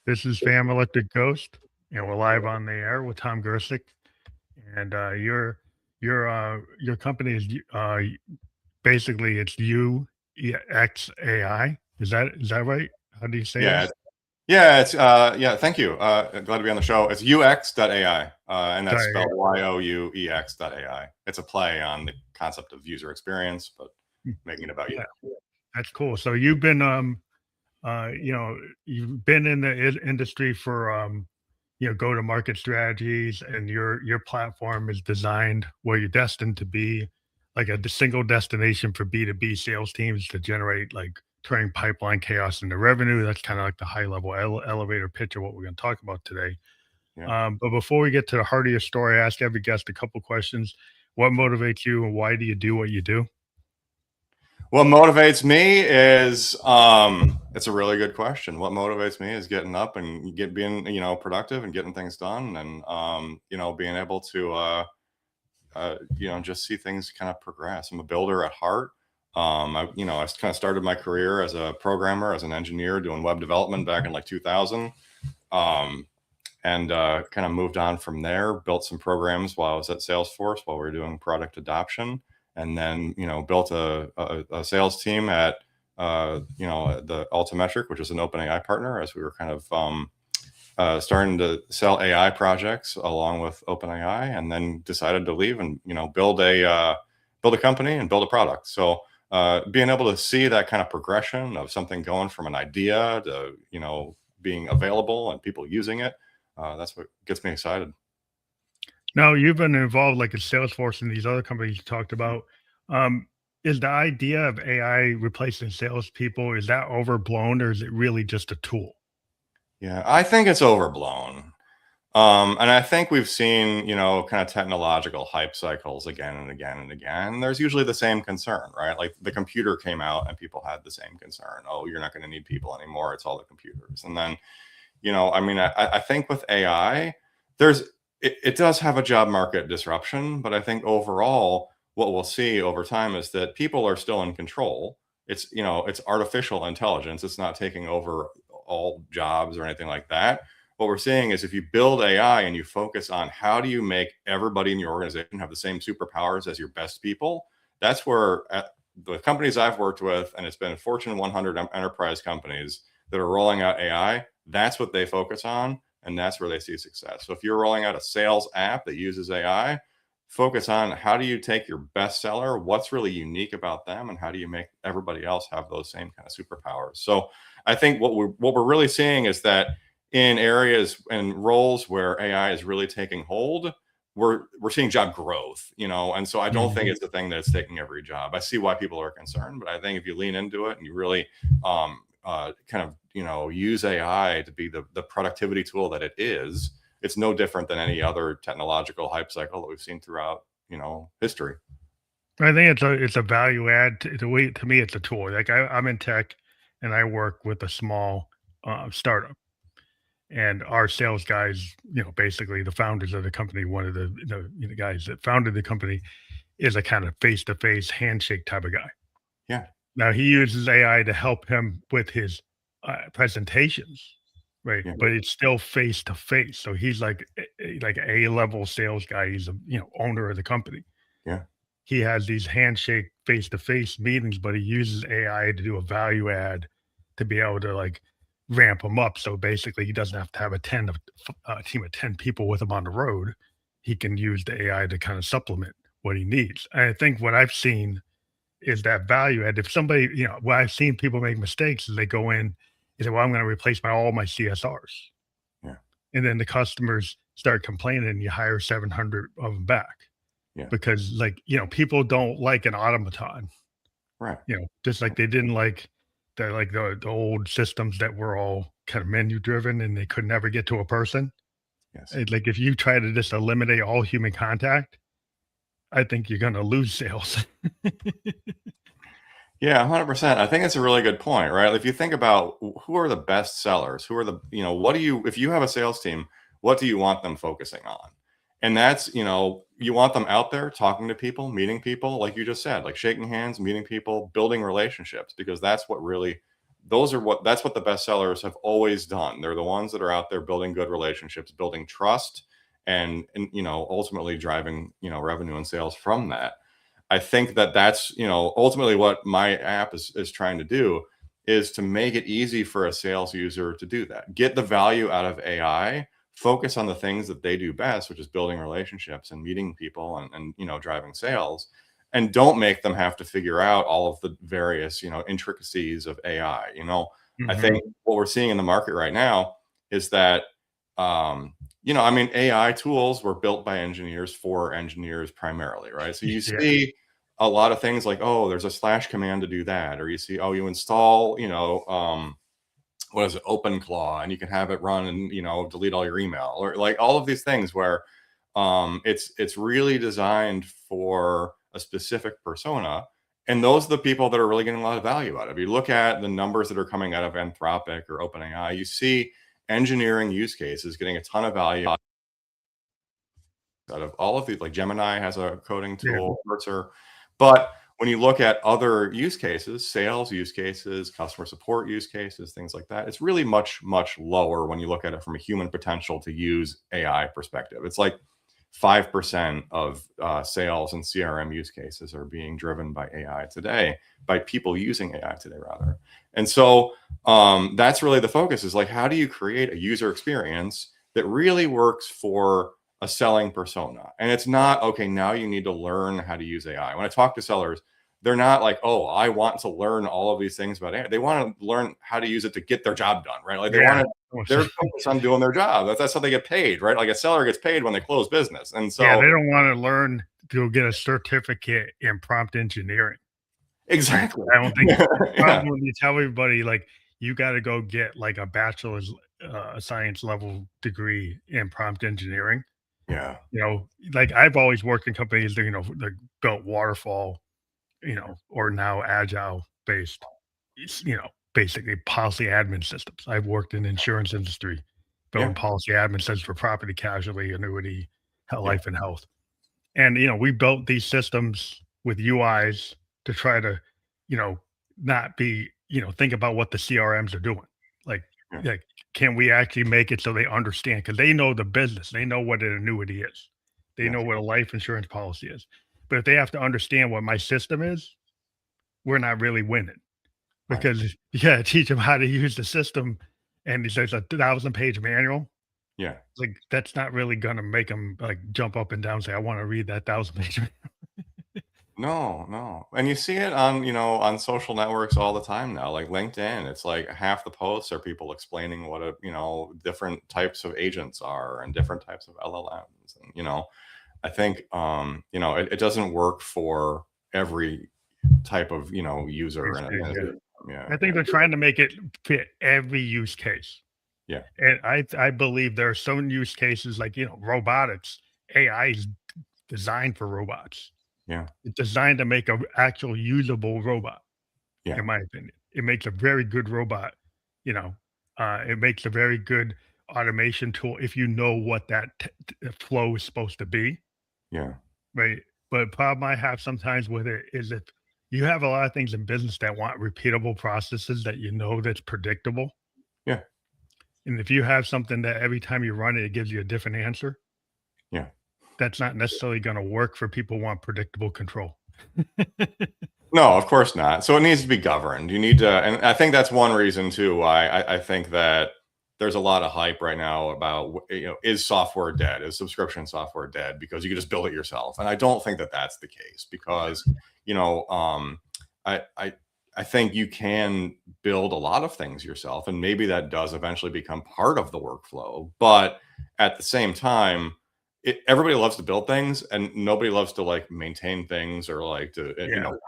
This is Fam Electric Ghost, and we're live on the air with Tom Gersic. And your company is basically it's UEx.ai. Is that right? How do you say Yeah, that? yeah. Thank you. Glad to be on the show. It's UX.ai, and that's Sorry. spelled YOUEX.ai. It's a play on the concept of user experience, but making it about you. Yeah, that's cool. So you've been you've been in the industry for go to market strategies, and your platform is designed where you're destined to be like a single destination for B2B sales teams to generate like turning pipeline chaos into revenue. That's kind of like the high level elevator pitch of what we're going to talk about today. Yeah. But before we get to the heart of your story, I ask every guest a couple questions. What motivates you, and why do you do what you do? What motivates me is it's a really good question. What motivates me is getting up and being productive and getting things done, and being able to just see things kind of progress. I'm a builder at heart. I kind of started my career as a programmer, as an engineer, doing web development back in like 2000, and kind of moved on from there. Built some programs while I was at Salesforce while we were doing product adoption, and then built a sales team at the Altimetric, which is an OpenAI partner, as we were kind of starting to sell AI projects along with OpenAI, and then decided to leave and build a company and build a product. So being able to see that kind of progression of something going from an idea to being available and people using it, that's what gets me excited. Now, you've been involved like in Salesforce and these other companies you talked about. Um, is the idea of AI replacing salespeople, is that overblown, or is it really just a tool? Yeah, I think it's overblown. And I think we've seen, kind of technological hype cycles again and again and again. There's usually the same concern, right? Like the computer came out and people had the same concern. Oh, you're not going to need people anymore. It's all the computers. And then, I think with AI, it does have a job market disruption, but I think overall, what we'll see over time is that people are still in control. It's artificial intelligence. It's not taking over all jobs or anything like that. What we're seeing is if you build AI and you focus on how do you make everybody in your organization have the same superpowers as your best people, that's where the companies I've worked with, and it's been Fortune 100 enterprise companies that are rolling out AI, that's what they focus on, and that's where they see success. So if you're rolling out a sales app that uses AI, focus on how do you take your best seller, what's really unique about them, and how do you make everybody else have those same kind of superpowers. So I think what we're really seeing is that in areas and roles where AI is really taking hold, we're seeing job growth, and so I don't think it's the thing that's taking every job. I see why people are concerned, but I think if you lean into it and you really kind of use AI to be the productivity tool that it is, it's no different than any other technological hype cycle that we've seen throughout history. I think it's a value add. To me, it's a tool. Like I'm in tech, and I work with a small startup, and our sales guys, basically the founders of the company, one of the guys that founded the company is a kind of face to face handshake type of guy. Yeah. Now he uses AI to help him with his presentations, right? Yeah. But it's still face to face. So he's like a level sales guy. He's a owner of the company. Yeah. He has these handshake face to face meetings, but he uses AI to do a value add to be able to like ramp him up. So basically, he doesn't have to have a team of 10 people with him on the road. He can use the AI to kind of supplement what he needs. And I think what I've seen is that value add. If somebody, what I've seen people make mistakes is they go in and say, well, I'm going to replace all my CSRs. Yeah. And then the customers start complaining and you hire 700 of them back. Yeah. Because people don't like an automaton, Right. just like they didn't like the old systems that were all kind of menu driven and they could never get to a person. Yes. Like if you try to just eliminate all human contact, I think you're going to lose sales. Yeah, 100%. I think it's a really good point, right? If you think about who are the best sellers, who are what do you, if you have a sales team, what do you want them focusing on? And that's, you want them out there talking to people, meeting people, like you just said, like shaking hands, meeting people, building relationships, because that's what really that's what the best sellers have always done. They're the ones that are out there building good relationships, building trust, and ultimately driving revenue and sales from that. I think that that's ultimately what my app is trying to do, is to make it easy for a sales user to do that. Get the value out of AI, focus on the things that they do best, which is building relationships and meeting people and driving sales, and don't make them have to figure out all of the various intricacies of AI. I think what we're seeing in the market right now is that AI tools were built by engineers for engineers primarily, right? So you see a lot of things like, oh, there's a slash command to do that, or you see, oh, you install what is it, OpenClaw, and you can have it run and delete all your email, or like all of these things where it's really designed for a specific persona, and those are the people that are really getting a lot of value out of it. If you look at the numbers that are coming out of Anthropic or OpenAI, you see engineering use cases getting a ton of value out of all of these. Like Gemini has a coding tool, Cursor. But when you look at other use cases, sales use cases, customer support use cases, things like that, it's really much, much lower when you look at it from a human potential to use AI perspective. It's like 5% of sales and CRM use cases are being driven by AI today, by people using AI today, rather. And so that's really the focus, is like, how do you create a user experience that really works for a selling persona? And it's not, okay, now you need to learn how to use AI. When I talk to sellers, they're not like, oh, I want to learn all of these things about AI. They want to learn how to use it to get their job done, right? Like they're focused on doing their job. That's how they get paid, right? Like a seller gets paid when they close business. And so they don't want to learn to get a certificate in prompt engineering. Exactly. I don't think when you tell everybody like you got to go get like a bachelor's science level degree in prompt engineering. Yeah. Like I've always worked in companies that, that built waterfall, or now agile based, basically policy admin systems. I've worked in the insurance industry, building policy admin systems for property, casualty, annuity, life and health. And, we built these systems with UIs to try to, not be, think about what the CRMs are doing. Like, can we actually make it so they understand? Because they know the business. They know what an annuity is. They know what a life insurance policy is. But if they have to understand what my system is, we're not really winning. Because teach them how to use the system, and there's a 1,000-page manual. Yeah. Like, that's not really gonna make them, like, jump up and down and say, "I wanna read that 1,000-page manual." No. And you see it on social networks all the time now, like LinkedIn. It's like half the posts are people explaining what different types of agents are and different types of LLMs. And, I think, it doesn't work for every type of, user. I think they're trying to make it fit every use case. Yeah. And I believe there are some use cases like, robotics. AI is designed for robots. Yeah. It's designed to make an actual usable robot, in my opinion. It makes a very good robot, it makes a very good automation tool if you know what that flow is supposed to be. Yeah. Right. But the problem I have sometimes with it is that you have a lot of things in business that want repeatable processes that that's predictable. Yeah. And if you have something that every time you run it, it gives you a different answer. Yeah. That's not necessarily going to work for people who want predictable control. No, of course not. So it needs to be governed. You need to, and I think that's one reason too why I think that there's a lot of hype right now about, is software dead? Is subscription software dead? Because you can just build it yourself. And I don't think that that's the case, because, I think you can build a lot of things yourself, and maybe that does eventually become part of the workflow. But at the same time, everybody loves to build things, and nobody loves to like maintain things or like to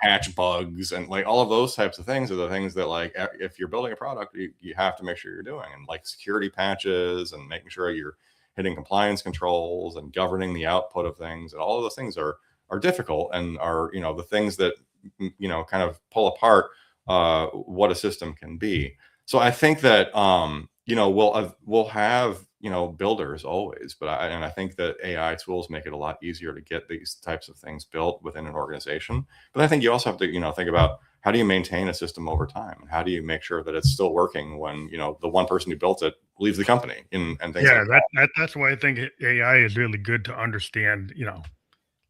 patch bugs, and like all of those types of things are the things that, like, if you're building a product, you have to make sure you're doing, and like security patches and making sure you're hitting compliance controls and governing the output of things, and all of those things are difficult and are the things that kind of pull apart what a system can be. So I think that we'll have, builders always, but I think that AI tools make it a lot easier to get these types of things built within an organization. But I think you also have to, think about, how do you maintain a system over time? And how do you make sure that it's still working when, the one person who built it leaves the company, and things Yeah, like that. that's why I think AI is really good to understand,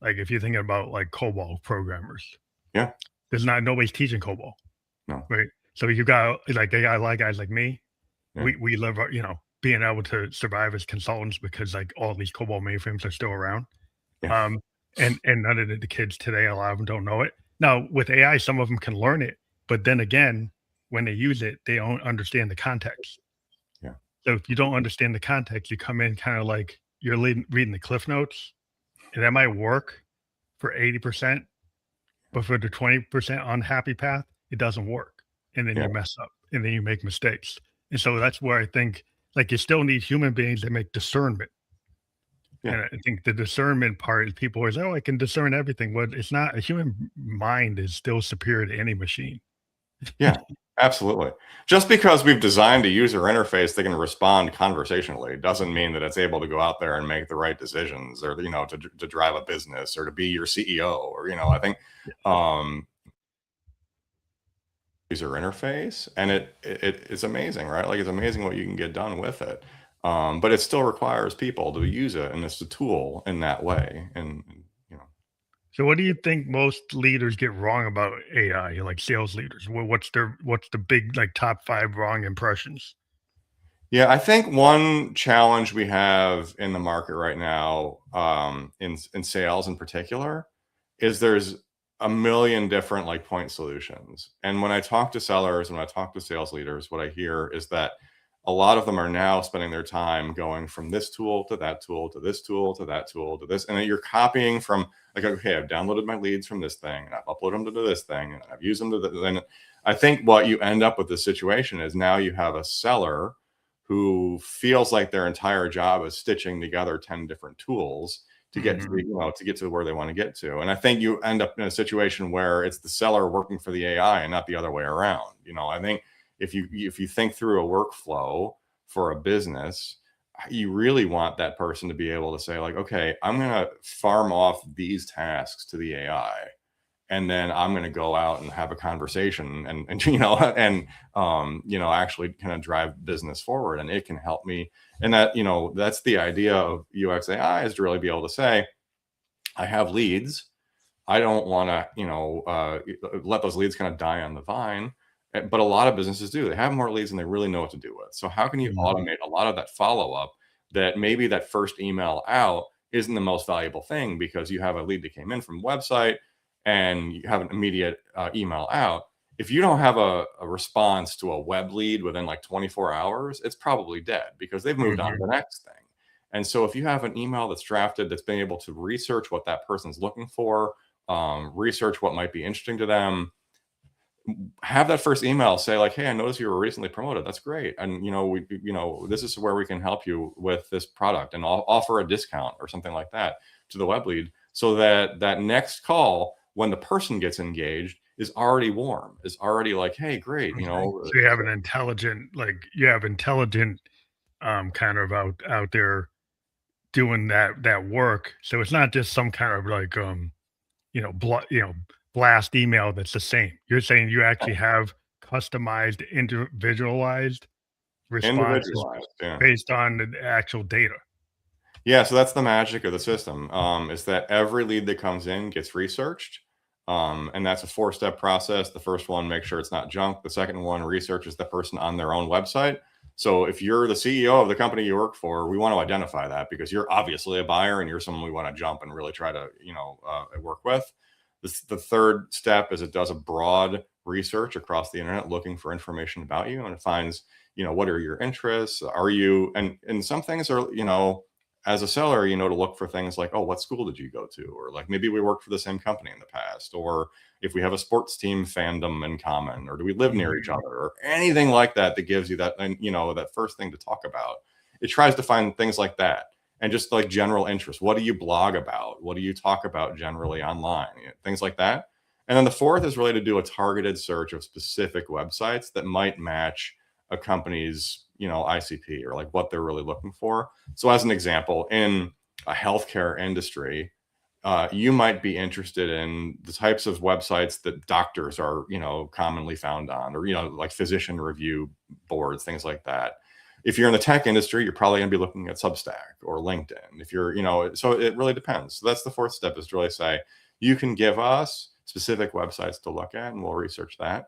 like if you're thinking about like COBOL programmers, Yeah. nobody's teaching COBOL, No. right? So you got like AI like guys like me, Yeah. we live, being able to survive as consultants because like all these COBOL mainframes are still around. Yeah. Um, and none of the kids today, a lot of them don't know it. Now with AI, some of them can learn it, but then again, when they use it, they don't understand the context. Yeah. So if you don't understand the context, you come in kind of like you're reading the cliff notes, and that might work for 80%, but for the 20% unhappy path, it doesn't work. And then Yeah. you mess up and then you make mistakes. And so that's where I think like you still need human beings that make discernment. Yeah. And I think the discernment part is people always, oh, I can discern everything. Well, it's not. A human mind is still superior to any machine. Yeah, absolutely. Just because we've designed a user interface that can respond conversationally doesn't mean that it's able to go out there and make the right decisions, or, to drive a business, or to be your CEO, or, I think, user interface, and it's amazing, right? Like, it's amazing what you can get done with it. But it still requires people to use it, and it's a tool in that way. And, So what do you think most leaders get wrong about AI, like sales leaders? What's the big like top 5 wrong impressions? yeah, I think one challenge we have in the market right now, in sales in particular, is there's a million different like point solutions. And when I talk to sellers, when I talk to sales leaders, what I hear is that a lot of them are now spending their time going from this tool to that tool to this tool to that tool to this, and then you're copying from, like, okay, I've downloaded my leads from this thing, and I've uploaded them to this thing, and I've used them to then I think what you end up with, the situation is, now you have a seller who feels like their entire job is stitching together 10 different tools to get to, Mhm. to get to where they want to get to. And I think you end up in a situation where it's the seller working for the AI and not the other way around. I think if you think through a workflow for a business, you really want that person to be able to say, like, okay, I'm going to farm off these tasks to the AI, and then I'm going to go out and have a conversation, and actually kind of drive business forward, and it can help me. And that's the idea of YouEx.ai, is to really be able to say, I have leads. I don't want to, let those leads kind of die on the vine. But a lot of businesses do. They have more leads than they really know what to do with. So how can you Mhm. automate a lot of that follow up, that maybe that first email out isn't the most valuable thing, because you have a lead that came in from a website and you have an immediate email out. If you don't have a response to a web lead within like 24 hours, it's probably dead, because they've moved on to Mhm. the next thing. And so if you have an email that's drafted, that's been able to research what that person's looking for, research what might be interesting to them, have that first email say, like, hey, I noticed you were recently promoted. That's great. And, this is where we can help you with this product, and I'll offer a discount or something like that to the web lead, so that that next call, when the person gets engaged, is already warm, is already like, hey, great. Okay. So you have intelligent kind of out there doing that work. So it's not just some kind of like blast email that's the same. You're saying you actually have customized, individualized responses Individualized. Yeah. based on the actual data. Yeah, so that's the magic of the system, is that every lead that comes in gets researched. And that's a 4-step process. The first one, make sure it's not junk. The second one, researches the person on their own website. So if you're the CEO of the company you work for, we want to identify that, because you're obviously a buyer and you're someone we want to jump and really try to, work with. The third step is, it does a broad research across the internet, looking for information about you, and it finds, what are your interests? Are you, and some things are, as a seller, to look for things like, oh, what school did you go to? Or like, maybe we worked for the same company in the past, or if we have a sports team fandom in common, or do we live near each Mhm. other, or anything like that, that gives you that, and that first thing to talk about. It tries to find things like that, and just like general interest. What do you blog about? What do you talk about generally online? Things like that. And then the fourth is really to do a targeted search of specific websites that might match a company's, ICP or like what they're really looking for. So as an example, in a healthcare industry, you might be interested in the types of websites that doctors are, commonly found on, or, like physician review boards, things like that. If you're in the tech industry, you're probably going to be looking at Substack or LinkedIn. If you're, so it really depends. So that's the fourth step, is to really say, you can give us specific websites to look at and we'll research that.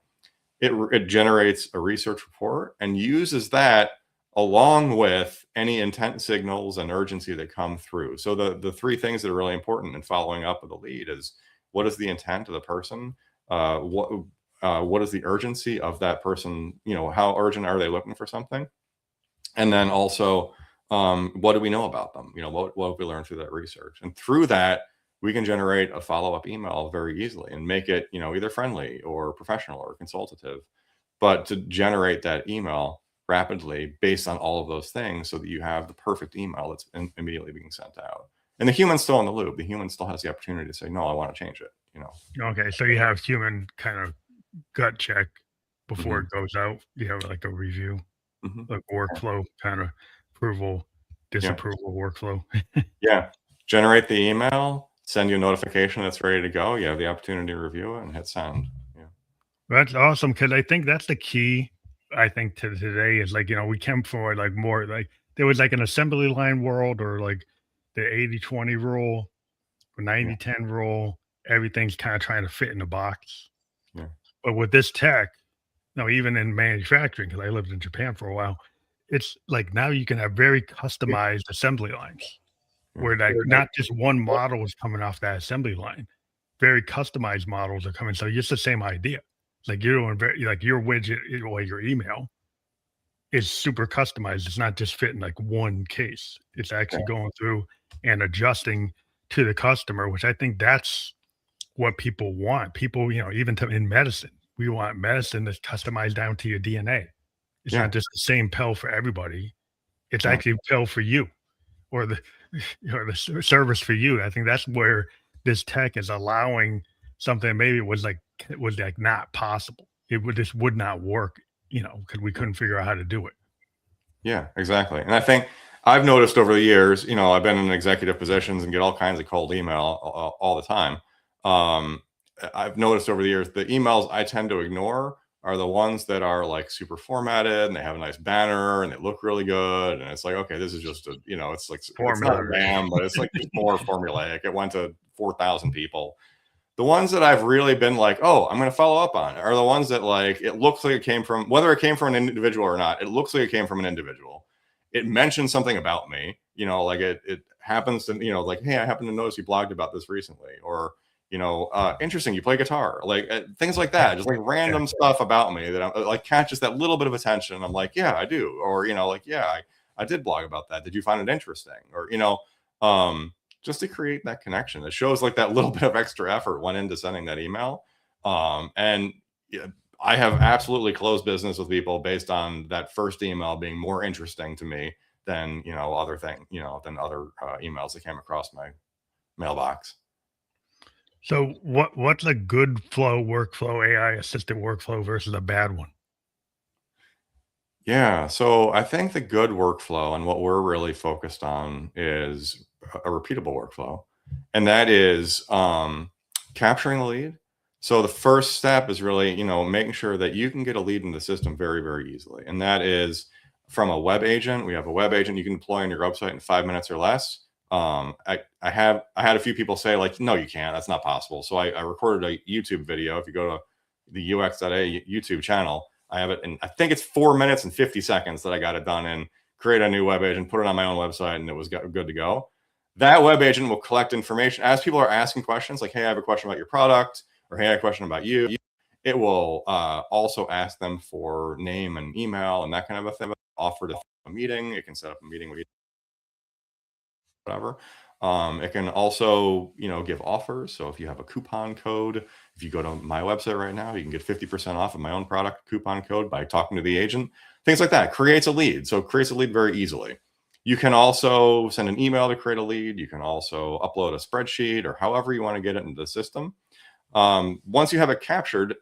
It generates a research report and uses that along with any intent signals and urgency that come through. So the three things that are really important in following up with a lead is, what is the intent of the person? What is the urgency of that person? How urgent are they looking for something? And then also, what do we know about them? What have we learned through that research? And through that, we can generate a follow-up email very easily and make it, either friendly or professional or consultative, but to generate that email rapidly based on all of those things, so that you have the perfect email that's immediately being sent out. And the human's still in the loop. The human still has the opportunity to say, no, I want to change it. Okay, so you have human kind of gut check before Mhm. it goes out. You have like a review, Mhm. like workflow kind of approval, Yeah. disapproval workflow. Yeah. Generate the email, send you a notification that's ready to go. You have the opportunity to review it and hit send. Yeah. That's awesome, because I think that's the key. I think to today is like, we came for like more like there was like an assembly line world, or like the 80-20 rule or Yeah. 90-10 rule. Everything's kind of trying to fit in a box. Yeah. But with this tech, even in manufacturing, because I lived in Japan for a while, it's like now you can have very customized assembly lines Yeah. where like not just one model is coming off that assembly line. Very customized models are coming. So it's the same idea. Like you're doing very like your widget or your email is super customized. It's not just fitting like one case. It's actually going through and adjusting to the customer, which I think that's what people want. People, even in medicine, we want medicine that's customized down to your DNA. It's Yeah. not just the same pill for everybody. It's Yeah. actually a pill for you, or the service for you. I think that's where this tech is allowing something maybe was like not possible. This would not work, because we couldn't figure out how to do it. Yeah, exactly. And I think I've noticed over the years, I've been in executive positions and get all kinds of cold email all the time. I've noticed over the years, the emails I tend to ignore are the ones that are like super formatted and they have a nice banner and they look really good. And it's like, okay, this is just it's like, it's not Formula, a right? spam, but it's like just more formulaic. It went to 4,000 people. The ones that I've really been like, oh, I'm going to follow up on are the ones that like, it looks like it came from, whether it came from an individual or not, it looks like it came from an individual. It mentions something about me, like it happens to, like, hey, I happen to notice you blogged about this recently, or, interesting, you play guitar, like things like that, just like random stuff about me that I'm like catches that little bit of attention. I'm like, yeah, I do. Or, like, yeah, I did blog about that. Did you find it interesting? Or, just to create that connection. It shows like that little bit of extra effort went into sending that email. And yeah, I have absolutely closed business with people based on that first email being more interesting to me than, other than other emails that came across my mailbox. So what's a good flow workflow, AI assisted workflow versus a bad one? Yeah. So I think the good workflow and what we're really focused on is a repeatable workflow. And that is capturing the lead. So the first step is really, making sure that you can get a lead in the system very, very easily. And that is from a web agent. We have a web agent you can deploy on your website in 5 minutes or less. I had a few people say like, no, you can't, that's not possible. So I recorded a YouTube video. If you go to the YouEx.ai YouTube channel, I have it in, I think it's 4 minutes and 50 seconds that I got it done in, create a new web agent, put it on my own website, and it was good to go. That web agent will collect information as people are asking questions like, hey, I have a question about your product, or hey, I have a question about you. It will also ask them for name and email and that kind of a thing. Offer to a meeting. It can set up a meeting with you, whatever. It can also, give offers. So if you have a coupon code, if you go to my website right now, you can get 50% off of my own product coupon code by talking to the agent. Things like that. Creates a lead. So it creates a lead very easily. You can also send an email to create a lead. You can also upload a spreadsheet or however you want to get it into the system. Once you have it captured,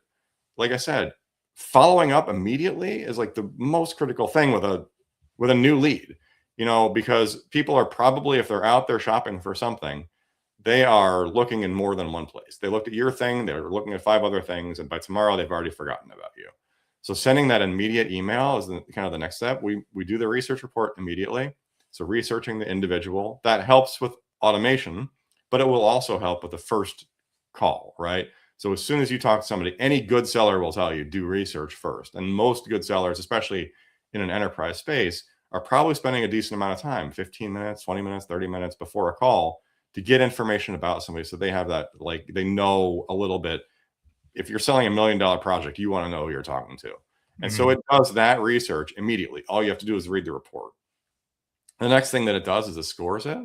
like I said, following up immediately is like the most critical thing with a new lead, because people are probably, if they're out there shopping for something, they are looking in more than one place. They looked at your thing, they're looking at 5 other things, and by tomorrow they've already forgotten about you. So sending that immediate email is kind of the next step. We do the research report immediately. So researching the individual, that helps with automation, but it will also help with the first call, right? So as soon as you talk to somebody, any good seller will tell you, do research first. And most good sellers, especially in an enterprise space, are probably spending a decent amount of time, 15 minutes, 20 minutes, 30 minutes before a call, to get information about somebody. So they have that, like, they know a little bit. If you're selling $1 million project, you want to know who you're talking to. And so it does that research immediately. All you have to do is read the report. The next thing that it does is it scores it,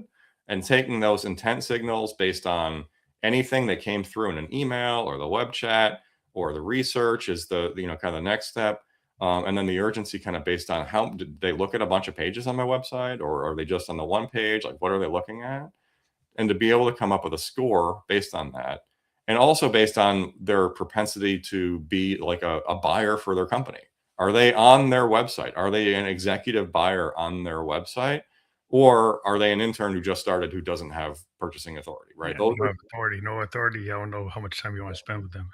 and taking those intent signals based on anything that came through in an email or the web chat or the research is the kind of the next step. And then the urgency kind of based on how did they look at a bunch of pages on my website, or are they just on the one page? Like, what are they looking at? And to be able to come up with a score based on that, and also based on their propensity to be like a buyer for their company. Are they on their website? Are they an executive buyer on their website? Or are they an intern who just started who doesn't have purchasing authority, right? Yeah, no authority. I don't know how much time you want to spend with them.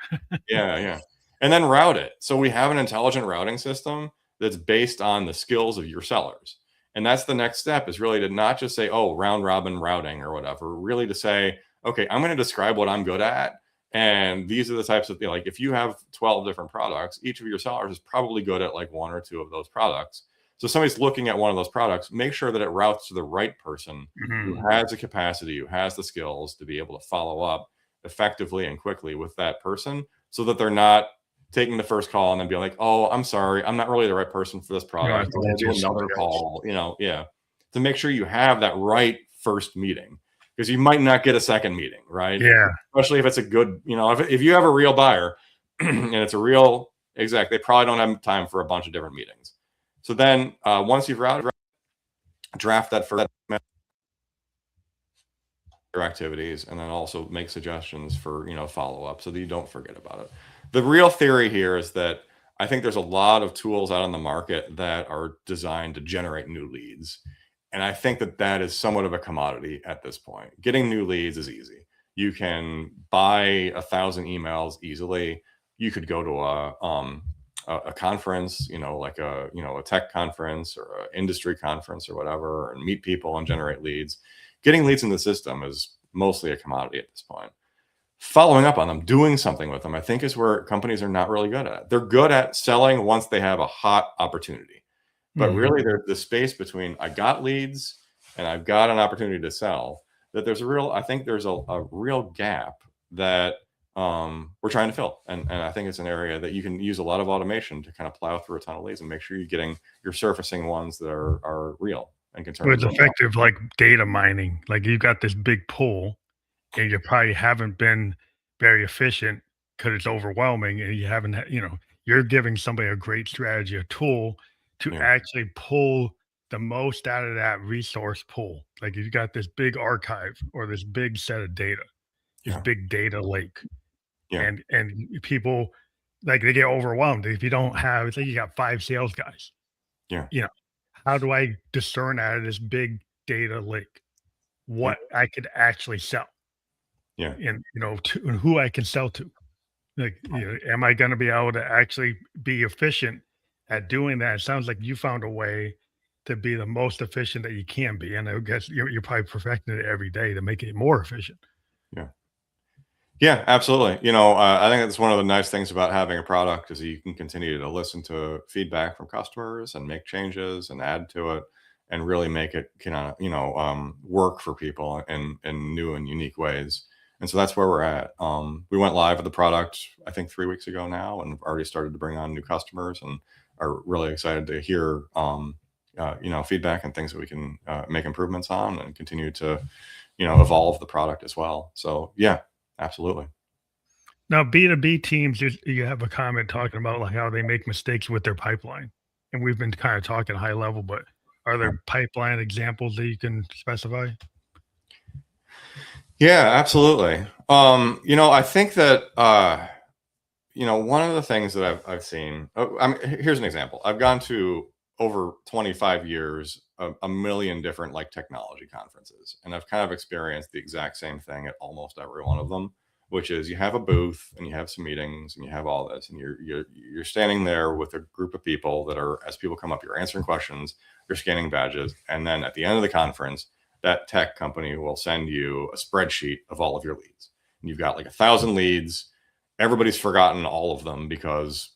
Yeah. And then route it. So we have an intelligent routing system that's based on the skills of your sellers. And that's the next step, is really to not just say, oh, round robin routing or whatever, really to say, okay, I'm going to describe what I'm good at. And these are the types of, like, if you have 12 different products, each of your sellers is probably good at like 1 or 2 of those products. So somebody's looking at one of those products, make sure that it routes to the right person who has the capacity, who has the skills to be able to follow up effectively and quickly with that person, so that they're not taking the first call and then being like, oh, I'm sorry, I'm not really the right person for this product. I'm going to do another call, to make sure you have that right first meeting, because you might not get a second meeting, right? Yeah. Especially if it's a good, if you have a real buyer and it's a real exec, they probably don't have time for a bunch of different meetings. So then once you've routed, draft that for your activities, and then also make suggestions for, follow up, so that you don't forget about it. The real theory here is that I think there's a lot of tools out on the market that are designed to generate new leads. And I think that is somewhat of a commodity at this point. Getting new leads is easy. You can buy 1,000 emails easily. You could go to a conference, like a tech conference or an industry conference or whatever, and meet people and generate leads. Getting leads in the system is mostly a commodity at this point. Following up on them, doing something with them, I think is where companies are not really good at. They're good at selling once they have a hot opportunity. But really, there's the space between I got leads and I've got an opportunity to sell, that there's I think there's a real gap that we're trying to fill. And I think it's an area that you can use a lot of automation to kind of plow through a ton of leads and make sure you're surfacing ones that are real and can turn. But it's effective, like data mining. Like, you've got this big pool, and you probably haven't been very efficient because it's overwhelming, and you haven't, you're giving somebody a great strategy, a tool to actually pull the most out of that resource pool. Like, you've got this big archive or this big set of data, this big data lake. And people, like, they get overwhelmed if you don't have, it's like you got 5 sales guys. How do I discern out of this big data lake what I could actually sell? And and who I can sell to. Like, am I going to be able to actually be efficient at doing that? It sounds like you found a way to be the most efficient that you can be, and I guess you're probably perfecting it every day to make it more efficient. Yeah, absolutely. I think that's one of the nice things about having a product, is you can continue to listen to feedback from customers and make changes and add to it, and really make it work for people in new and unique ways. And so that's where we're at. We went live with the product, I think 3 weeks ago now, and already started to bring on new customers, and are really excited to hear feedback and things that we can make improvements on, and continue to evolve the product as well. So yeah, absolutely. Now, B2B teams, you have a comment talking about like how they make mistakes with their pipeline, and we've been kind of talking high level, but are there pipeline examples that you can specify? Yeah, absolutely. I think that one of the things that I've seen, here's an example. I've gone to over 25 years, a million different like technology conferences. And I've kind of experienced the exact same thing at almost every one of them, which is you have a booth and you have some meetings and you have all this, and you're standing there with a group of people that are, as people come up, you're answering questions, you're scanning badges. And then at the end of the conference, that tech company will send you a spreadsheet of all of your leads. And you've got like 1,000 leads. Everybody's forgotten all of them because,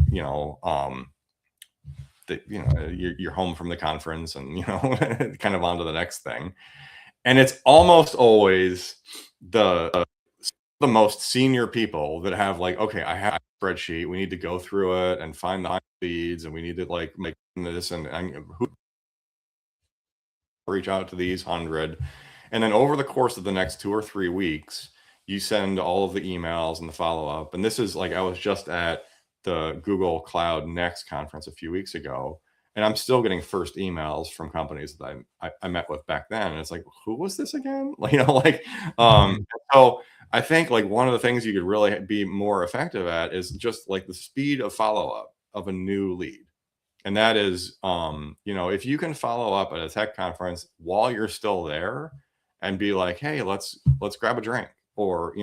you're home from the conference and, kind of on to the next thing. And it's almost always the most senior people that have like, okay, I have a spreadsheet. We need to go through it and find the leads, and we need to like make this and who reach out to these 100. And then over the course of the next 2 or 3 weeks, you send all of the emails and the follow-up. And this is like, I was just at the Google Cloud Next conference a few weeks ago, and I'm still getting first emails from companies that I met with back then. And it's like, who was this again? So I think like one of the things you could really be more effective at is just like the speed of follow-up of a new lead. And that is, if you can follow up at a tech conference while you're still there and be like, hey, let's grab a drink, or,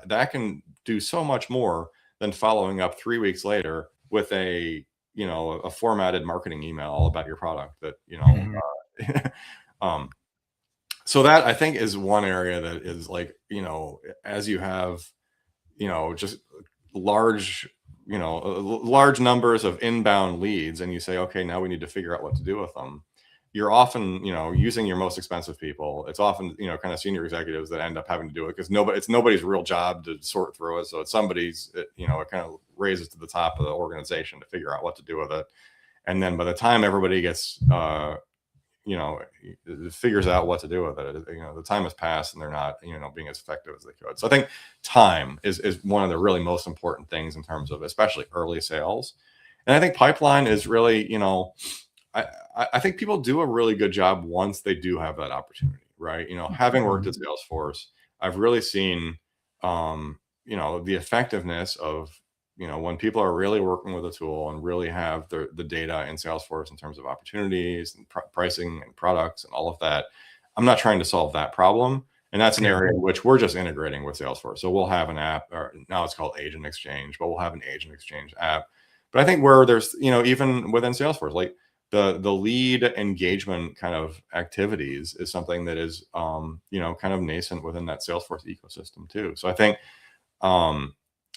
that can do so much more than following up 3 weeks later with a formatted marketing email about your product that, so that I think is one area that is like, as you have, just large numbers of inbound leads, and you say, okay, now we need to figure out what to do with them. You're often, using your most expensive people. It's often, kind of senior executives that end up having to do it because it's nobody's real job to sort through it. So it's somebody's, it kind of raises to the top of the organization to figure out what to do with it. And then by the time everybody gets, figures out what to do with it, the time has passed and they're not, being as effective as they could. So I think time is one of the really most important things in terms of especially early sales. And I think pipeline is really, I think people do a really good job once they do have that opportunity, right? Having worked at Salesforce, I've really seen, the effectiveness of, when people are really working with a tool and really have the data in Salesforce in terms of opportunities and pricing and products and all of that. I'm not trying to solve that problem. And that's an area in which we're just integrating with Salesforce. So we'll have an app, or now it's called Agent Exchange, but we'll have an Agent Exchange app. But I think where there's, even within Salesforce, like the lead engagement kind of activities is something that is, kind of nascent within that Salesforce ecosystem too. So I think,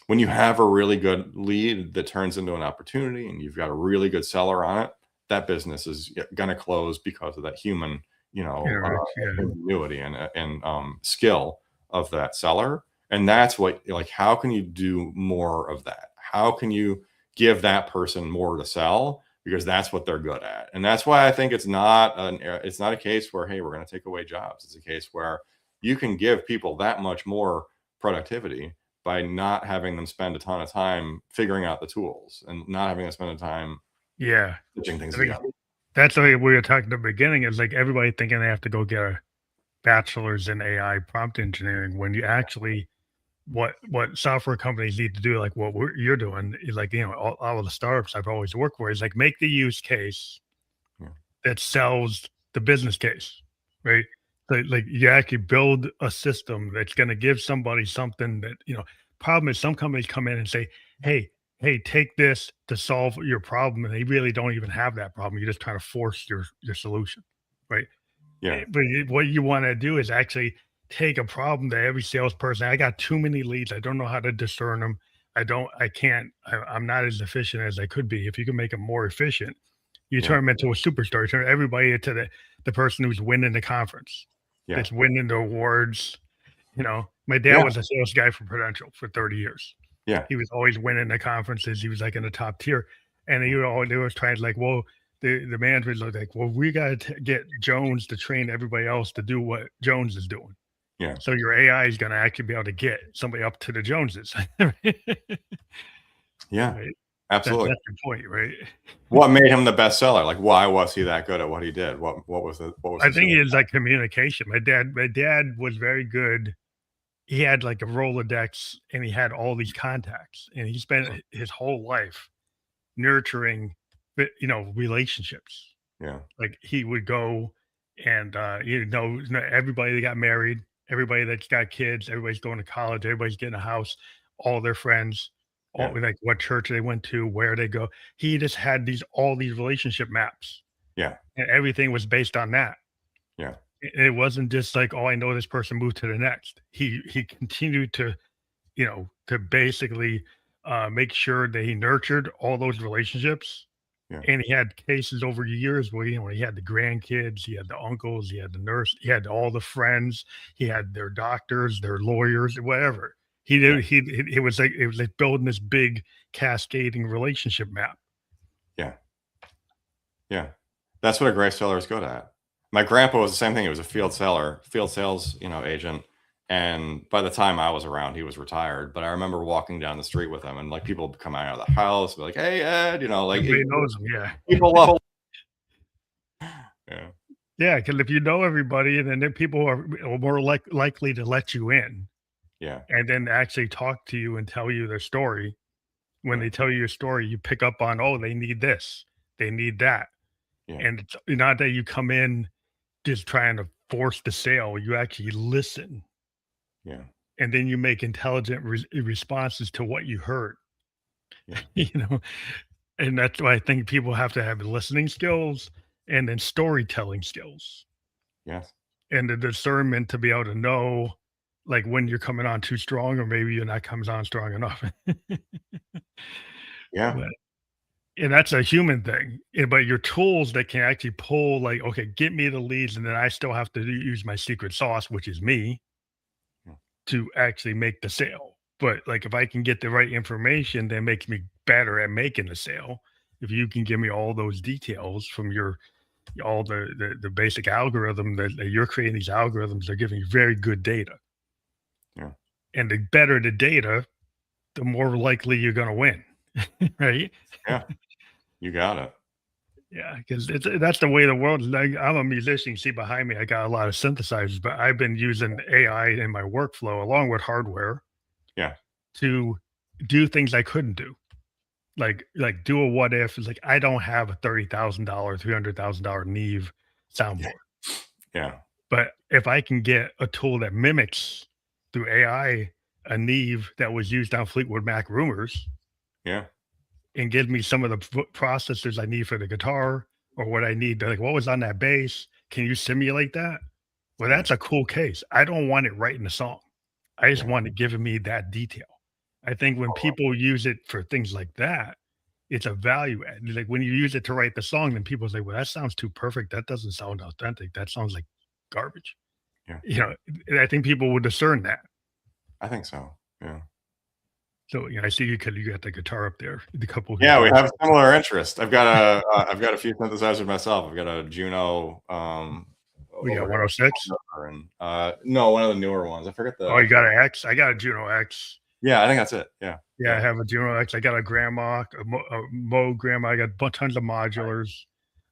when you have a really good lead that turns into an opportunity and you've got a really good seller on it, that business is going to close because of that human, ingenuity and skill of that seller. And that's what, like, how can you do more of that? How can you give that person more to sell? Because that's what they're good at. And that's why I think it's not a case where, hey, we're going to take away jobs. It's a case where you can give people that much more productivity by not having them spend a ton of time figuring out the tools and not having them spend the time stitching things together. That's the way we were talking at the beginning, is like everybody thinking they have to go get a bachelor's in AI prompt engineering, when you actually, what software companies need to do, like what you're doing, is like, all of the startups I've always worked for, is like make the use case that sells the business case, right? Like you actually build a system that's going to give somebody something that, problem is some companies come in and say, hey, take this to solve your problem. And they really don't even have that problem. You're just trying to force your solution, right? Yeah. But what you want to do is actually take a problem that every salesperson, I got too many leads. I don't know how to discern them. I'm not as efficient as I could be. If you can make them more efficient, you turn them into a superstar. You turn everybody into the person who's winning the conference. That's winning the awards. My dad was a sales guy for Prudential for 30 years. Yeah. He was always winning the conferences. He was like in the top tier. And they was trying to like, well, the management was like, well, we got to get Jones to train everybody else to do what Jones is doing. Yeah. So your AI is going to actually be able to get somebody up to the Joneses. Yeah. Right? Absolutely. That's your point, right? What made him the best seller? Like, why was he that good at what he did? What was I think it's like communication. My dad was very good he had like a Rolodex and he had all these contacts and he spent his whole life nurturing, relationships. Yeah. Like he would go and, everybody that got married, everybody that's got kids, everybody's going to college, everybody's getting a house, all their friends, all Yeah. like what church they went to, where they go. He just had all these relationship maps Yeah. and everything was based on that. Yeah. It wasn't just like, oh, I know this person moved to the next. He continued to, to basically make sure that he nurtured all those relationships. Yeah. And he had cases over years where, he had the grandkids, he had the uncles, he had the nurse, he had all the friends, he had their doctors, their lawyers, whatever. He Yeah. did. It was like building this big cascading relationship map. Yeah. Yeah. That's what a great seller is good at. My grandpa was the same thing. He was a field sales, agent. And by the time I was around, he was retired. But I remember walking down the street with him, and like people would come out of the house, be like, "Hey, Ed," like Everybody knows him, yeah. people love. Yeah. Yeah, because if you know everybody, and then people are more likely to let you in Yeah. and then actually talk to you and tell you their story. When Yeah. they tell you your story, you pick up on, oh, they need this, they need that. Yeah. And it's not that you come in just trying to force the sale, you actually listen. Yeah. And then you make intelligent responses to what you heard, Yeah. and that's why I think people have to have listening skills and then storytelling skills Yes. and the discernment to be able to know like when you're coming on too strong or maybe you're not coming on strong enough. Yeah. But and that's a human thing, but your tools that can actually pull like, okay, get me the leads, and then I still have to use my secret sauce, which is me, Yeah. to actually make the sale. But like if I can get the right information, that makes me better at making the sale. If you can give me all those details from all the basic algorithm that you're creating, these algorithms are giving you very good data. Yeah. And the better the data, the more likely you're going to win. Right? Yeah. You got it. Yeah, because that's the way the world is. Like, I'm a musician. You see behind me, I got a lot of synthesizers, but I've been using AI in my workflow along with hardware Yeah. to do things I couldn't do. Like do a what if. It's like I don't have a $30,000, $300,000 Neve soundboard, Yeah. but if I can get a tool that mimics through AI a Neve that was used on Fleetwood Mac Rumors Yeah. and give me some of the processors I need for the guitar or what I need, like what was on that bass. Can you simulate that? Well, Yeah. that's a cool case. I don't want it writing the song. I just Yeah. want it giving me that detail. I think when people use it for things like that, it's a value add. Like when you use it to write the song, then people say, well, that sounds too perfect. That doesn't sound authentic. That sounds like garbage. Yeah. And I think people would discern that. I think so. Yeah. So I see you got the guitar up there. The couple. Yeah, we have similar interest. I've got a few synthesizers myself. I've got a Juno. We got 106. And no, one of the newer ones. I forget the. Oh, you got an X? I got a Juno X. Yeah, I think that's it. Yeah. Yeah, I have a Juno X. I got a grandma, a Moog grandma. I got tons of modulars.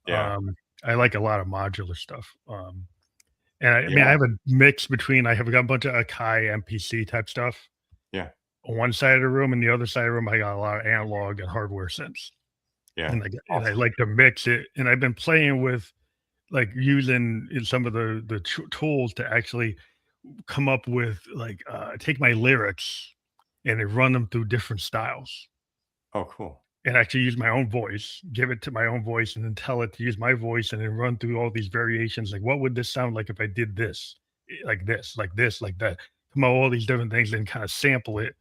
Yeah. I like a lot of modular stuff. And I mean, Yeah. I have a mix between. I have got a bunch of Akai MPC type stuff. Yeah. On one side of the room, and the other side of the room, I got a lot of analog and hardware synths. Yeah. And I like to mix it. And I've been playing with like using some of the tools to actually come up with like take my lyrics and then run them through different styles Oh, cool. and actually use my own voice, give it to my own voice, and then tell it to use my voice and then run through all these variations. Like, what would this sound like if I did this, like this, like this, like that? Come up with all these different things, then kind of sample it,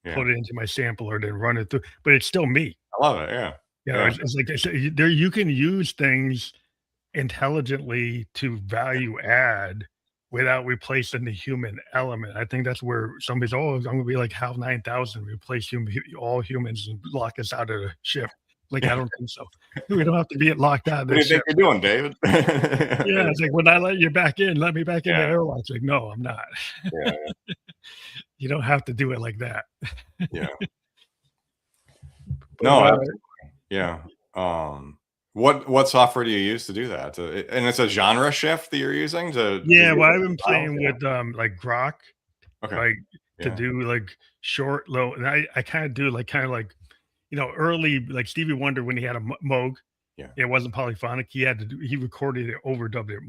Yeah. put it into my sampler, then run it through. But it's still me. I love it. Yeah. It's like there you can use things intelligently to value add without replacing the human element. I think that's where somebody's, oh, I'm gonna be like HAL 9000, replace all humans and lock us out of the ship. Like, I don't think so. We don't have to be locked out of What do the you think ship. you're doing, David? Yeah, it's like when I let you back in, let me back in the Yeah. airlock. It's like, no, I'm not. Yeah. You don't have to do it like that. Yeah. But, No, absolutely. Yeah. What software do you use to do that? And it's a genre shift that you're using to yeah, do well, the I've been styles? playing with like Grok Okay. like to Yeah. do like short, low, and I kind of like early like Stevie Wonder when he had a Moog. Yeah. It wasn't polyphonic. He recorded it, overdubbed it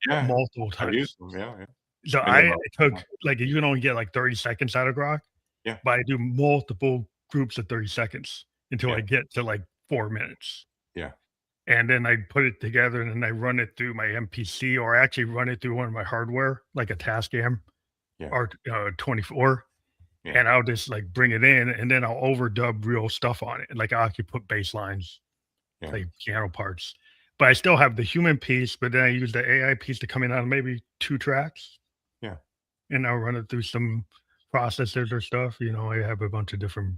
Yeah. multiple I've used times. them. Yeah. Yeah. So Many of I them. took like you can only get like 30 seconds out of grok, Yeah. but I do multiple groups of 30 seconds until Yeah. I get to like 4 minutes. Yeah. And then I put it together and then I run it through my MPC or I actually run it through one of my hardware, like a Tascam Yeah. or 24. Yeah. And I'll just like bring it in and then I'll overdub real stuff on it. Like I'll actually put bass lines, Yeah. play piano parts. But I still have the human piece, but then I use the AI piece to come in on maybe 2 tracks Yeah. and I'll run it through some processors or stuff. I have a bunch of different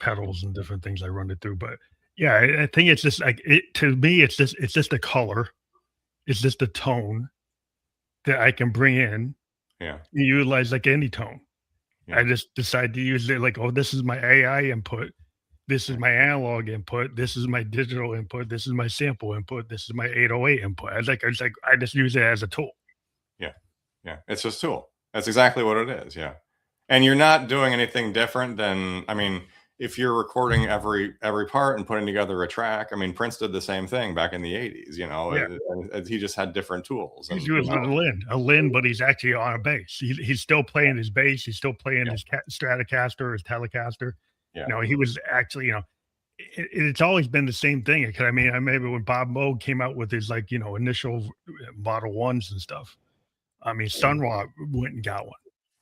pedals and different things I run it through. But yeah, I think it's just like it to me, it's just a color, it's just a tone that I can bring in and Yeah. utilize like any tone. I Yeah. just decide to use it like, oh, this is my AI input. This is Yeah. my analog input. This is my digital input. This is my sample input. This is my 808 input. I just use it as a tool. Yeah. Yeah. It's just tool. That's exactly what it is. Yeah. And you're not doing anything different than, I mean, if you're recording every part and putting together a track, I mean, Prince did the same thing back in the 80s, Yeah. he just had different tools. He's And, using a Lin, but he's actually on a bass. He's still playing his bass. He's still playing yeah, his Stratocaster, his Telecaster. yeah, He was actually, it's always been the same thing. Because I mean, I remember when Bob Moog came out with his like, initial Model Ones and stuff. I mean, Sun Ra went and got one.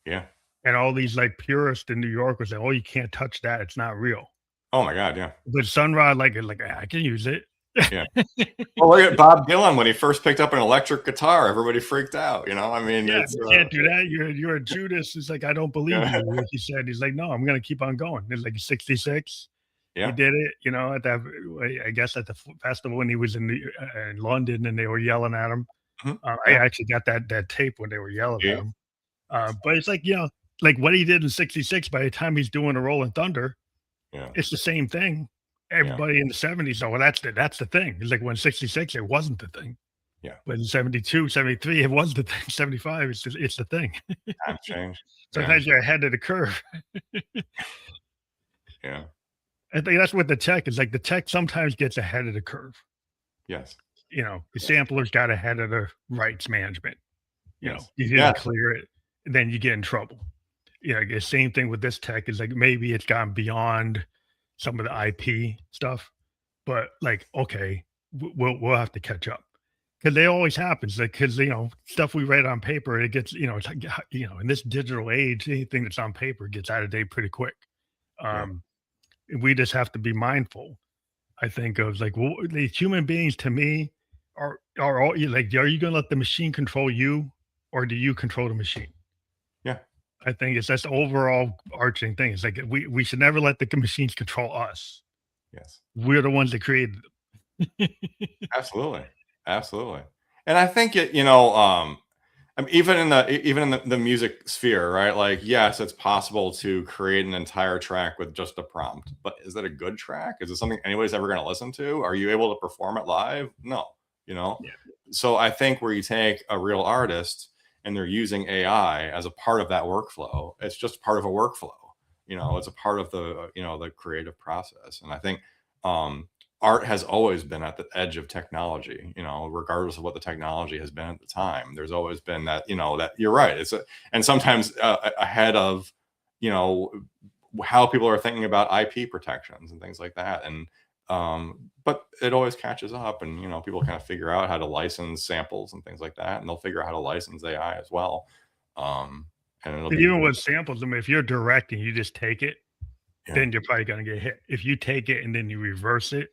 yeah. And all these like purists in New York was like, "Oh, you can't touch that; it's not real." Oh my God. Yeah. But Sun Ra, like I can use it. Yeah. Well, look at Bob Dylan when he first picked up an electric guitar. Everybody freaked out. I mean, Yeah, it's you can't do that. You're a Judas. It's like I don't believe yeah, you. Like he said, he's like, no, I'm gonna keep on going. It's like 66. He yeah, did it. At that. I guess at the festival when he was in London and they were yelling at him. mhm, I yeah, actually got that tape when they were yelling at yeah, him. But it's like like what he did in '66. By the time he's doing a Rolling Thunder, yeah, it's the same thing. yeah, Everybody in the '70s, oh, well, that's the thing. It's like when '66, it wasn't the thing. yeah. But in 72, 73, it was the thing. 75, it's the thing. Times change. Yeah, Sometimes you're ahead of the curve. yeah, I think that's what the tech is like. The tech sometimes gets ahead of the curve. yes, The yes, samplers got ahead of the rights management. yes, You yeah, didn't clear it, then you get in trouble. The same thing with this tech is like maybe it's gone beyond some of the IP stuff, but like, okay, we'll have to catch up because it always happens. Like, because stuff we write on paper, it gets it's like in this digital age, anything that's on paper gets out of date pretty quick. yeah, Um, we just have to be mindful. I think of like, well, the human beings to me are all like, are you going to let the machine control you, or do you control the machine? yeah, I think it's that's the overall arching thing. It's like we should never let the machines control us. yes. We're the ones that created them. Absolutely, absolutely. And I think I mean, even in the music sphere, right? Like, yes, it's possible to create an entire track with just a prompt, but is that a good track? Is it something anybody's ever going to listen to? Are you able to perform it live? No, you know. Yeah. So I think where you take a real artist and they're using AI as a part of that workflow, it's just part of a workflow. It's a part of the creative process. And I think art has always been at the edge of technology, regardless of what the technology has been at the time. There's always been that you're right. And sometimes ahead of, how people are thinking about IP protections and things like that. And, but it always catches up and, people kind of figure out how to license samples and things like that. And they'll figure out how to license AI as well. And it'll But be, even with samples, I mean, if you're directing, you just take it, yeah, then you're probably going to get hit. If you take it and then you reverse it,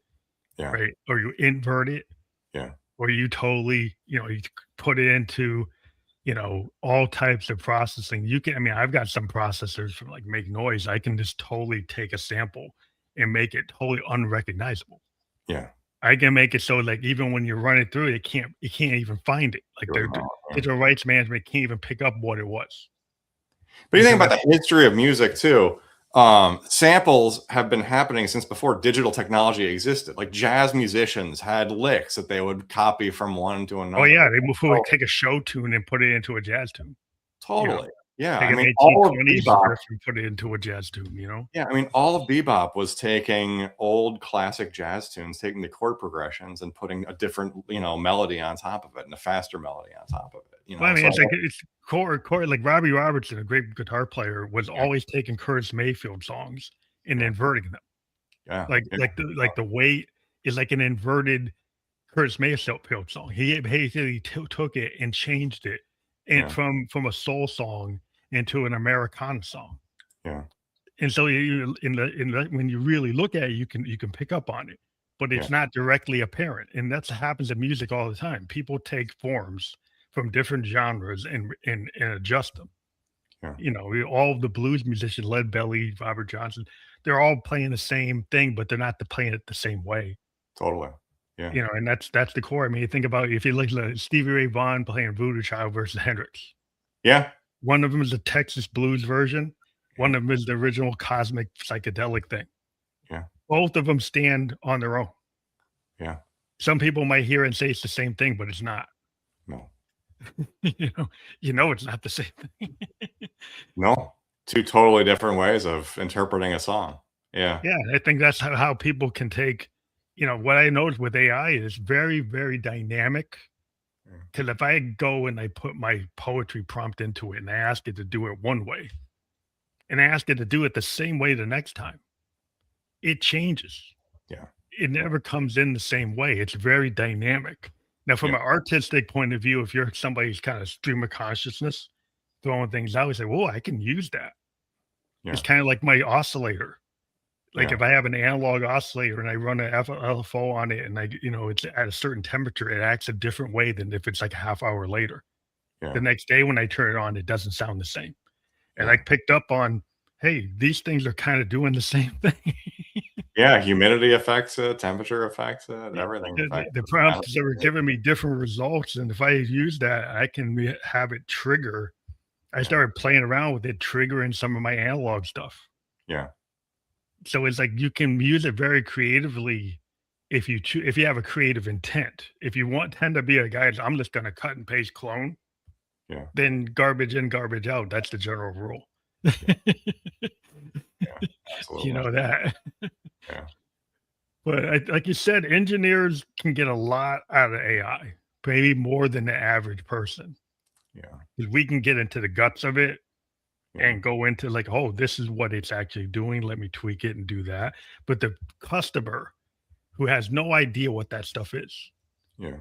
yeah, right, or you invert it, yeah, or you totally, you put it into, all types of processing. You can, I mean, I've got some processors for like make noise. I can just totally take a sample and make it totally unrecognizable. yeah. I can make it so like even when you run it through, you can't even find it. Like Sure. the Yeah. digital rights management can't even pick up what it was. But you think Because about the history of music too. Samples have been happening since before digital technology existed. Like jazz musicians had licks that they would copy from one to oh another. yeah, they before we Oh, take a show tune and put it into a jazz tune. You know, totally. Yeah, Take I an mean, all of 1920s bebop. riff and put it into a jazz tune, you know? Yeah, I mean, all of bebop was taking old classic jazz tunes, taking the chord progressions and putting a different, melody on top of it and a faster melody on top of it. Well, I mean, So it's like it's core like Robbie Robertson, a great guitar player, was yeah, always taking Curtis Mayfield songs and yeah, inverting them. yeah, Like yeah, the weight is like an inverted Curtis Mayfield song. He basically took it and changed it and yeah, from a soul song into an Americana song. yeah, And so you in the when you really look at it, you can pick up on it, but yeah, it's not directly apparent. And that's happens in music all the time. People take forms from different genres and adjust them. yeah, All of the blues musicians, Led Belly, Robert Johnson, they're all playing the same thing, but they're not playing it the same way. totally. Yeah, And that's the core. I mean, you think about if you look at Stevie Ray Vaughan playing Voodoo Child versus Hendrix. yeah, One of them is the Texas blues version. yeah, One of them is the original cosmic psychedelic thing. yeah, Both of them stand on their own. yeah. Some people might hear and say it's the same thing, but it's not. No, It's not the same thing. no, two totally different ways of interpreting a song. Yeah, Yeah, I think that's how people can take, what I noticed with AI is very, very dynamic. yeah, Because if I go and I put my poetry prompt into it and I ask it to do it one way, and I ask it to do it the same way the next time, it changes. yeah, It never comes in the same way. It's very dynamic. Now, from yeah, an artistic point of view, if you're somebody's kind of stream of consciousness, throwing things out, you say, "Whoa, I can use that." It's yeah, kind of like my oscillator. Like yeah, if I have an analog oscillator and I run an LFO on it, and it's at a certain temperature, it acts a different way than if it's like a half hour later. yeah, The next day when I turn it on, it doesn't sound the same. And I yeah. picked up on, hey, these things are kind of doing the same thing. Yeah, humidity affects it, temperature affects it, Yeah, everything the affects the it. prompts that were giving me different results, and if I use that, I can have it trigger. I Yeah, started playing around with it, triggering some of my analog stuff. yeah, So it's like you can use it very creatively if you have a creative intent. If you tend to be a guy, I'm just going to cut and paste clone, yeah, then garbage in, garbage out. That's the general rule. yeah, yeah, You absolutely. know that. Yeah, But like you said, engineers can get a lot out of AI, maybe more than the average person. yeah, 'Cause we can get into the guts of it yeah, and go into like, oh, this is what it's actually doing. Let me tweak it and do that. But the customer who has no idea what that stuff is, yeah,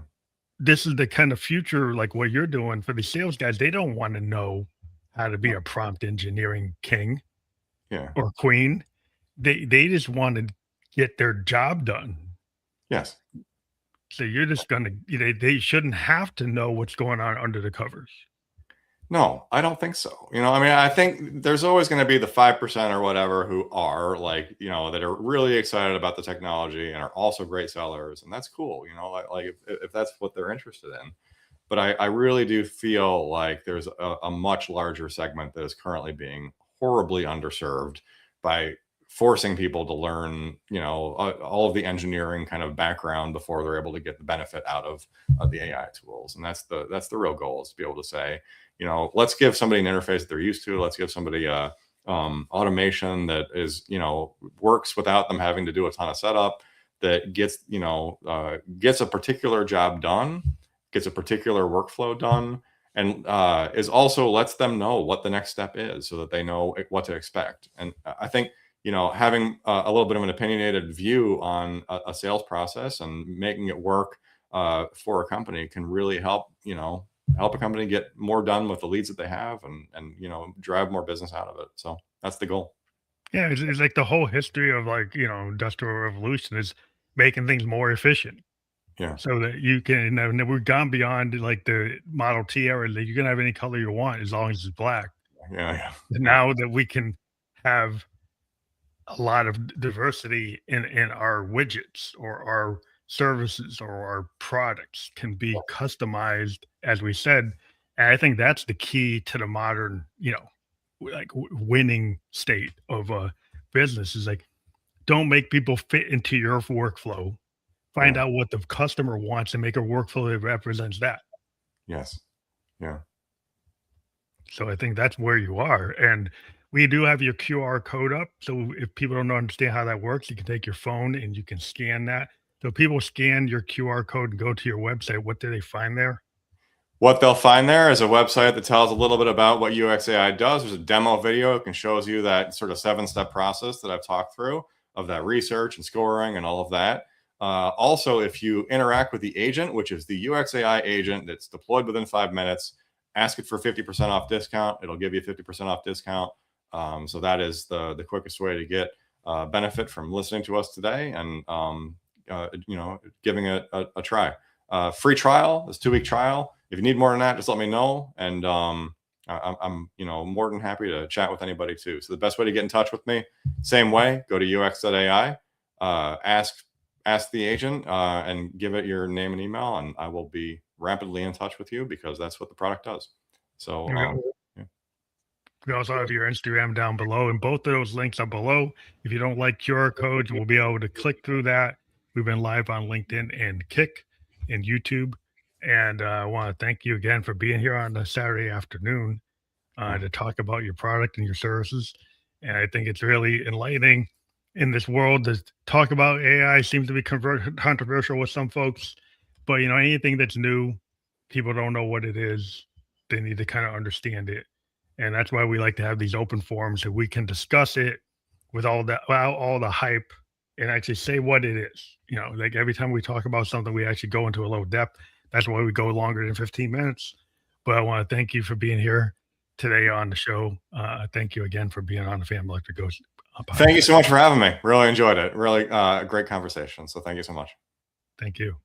this is the kind of future, like what you're doing for the sales guys. They don't want to know how to be no, a prompt engineering king yeah, or queen. They just want to get their job done. yes. So you're just gonna they shouldn't have to know what's going on under the covers. No, I don't think so. I mean, I think there's always going to be the 5% or whatever who are like, that are really excited about the technology and are also great sellers. And that's cool, like if that's what they're interested in. But I really do feel like there's a much larger segment that is currently being horribly underserved by forcing people to learn, all of the engineering kind of background before they're able to get the benefit out of the AI tools. And that's the real goal, is to be able to say, let's give somebody an interface that they're used to. Let's give somebody a automation that is, works without them having to do a ton of setup, that gets a particular job done, gets a particular workflow done, and is also lets them know what the next step is, so that they know what to expect. And I think, having a little bit of an opinionated view on a sales process and making it work for a company can really help a company get more done with the leads that they have, and drive more business out of it. So that's the goal. Yeah, it's like the whole history of like industrial revolution is making things more efficient, Yeah, so that you can. And we've gone beyond like the Model T era that you can have any color you want as long as it's black. yeah, yeah, And yeah, now that we can have a lot of diversity in our widgets or our services or our products can be customized, as we said. And I think that's the key to the modern, winning state of a business is like, don't make people fit into your workflow. Find yeah, out what the customer wants and make a workflow that represents that. yes, yeah. So I think that's where you are. And we do have your QR code up. So if people don't understand how that works, you can take your phone and you can scan that. So if people scan your QR code and go to your website, what do they find there? What they'll find there is a website that tells a little bit about what YouEx.ai does. There's a demo video. It can shows you that sort of 7-step process that I've talked through of that research and scoring and all of that. Also, if you interact with the agent, which is the YouEx.ai agent that's deployed within 5 minutes, ask it for 50% off discount. It'll give you a 50% off discount. So that is the quickest way to get benefit from listening to us today and giving it a try. Free trial, this 2-week trial. If you need more than that, just let me know. And I'm more than happy to chat with anybody too. So the best way to get in touch with me, same way, go to YouEx.ai, ask the agent and give it your name and email, and I will be rapidly in touch with you because that's what the product does. So yeah. We also have your Instagram down below, and both of those links are below. If you don't like QR codes, we'll be able to click through that. We've been live on LinkedIn and Kick and YouTube. And I want to thank you again for being here on a Saturday afternoon to talk about your product and your services. And I think it's really enlightening in this world to talk about AI. Seems to be controversial with some folks, but anything that's new, people don't know what it is. They need to kind of understand it. And that's why we like to have these open forums so we can discuss it without all the hype and actually say what it is. Like every time we talk about something, we actually go into a little depth. That's why we go longer than 15 minutes. But I want to thank you for being here today on the show. Thank you again for being on the Family Electric Ghost podcast. Thank you so much for having me. Really enjoyed it. Really great conversation. So thank you so much. Thank you.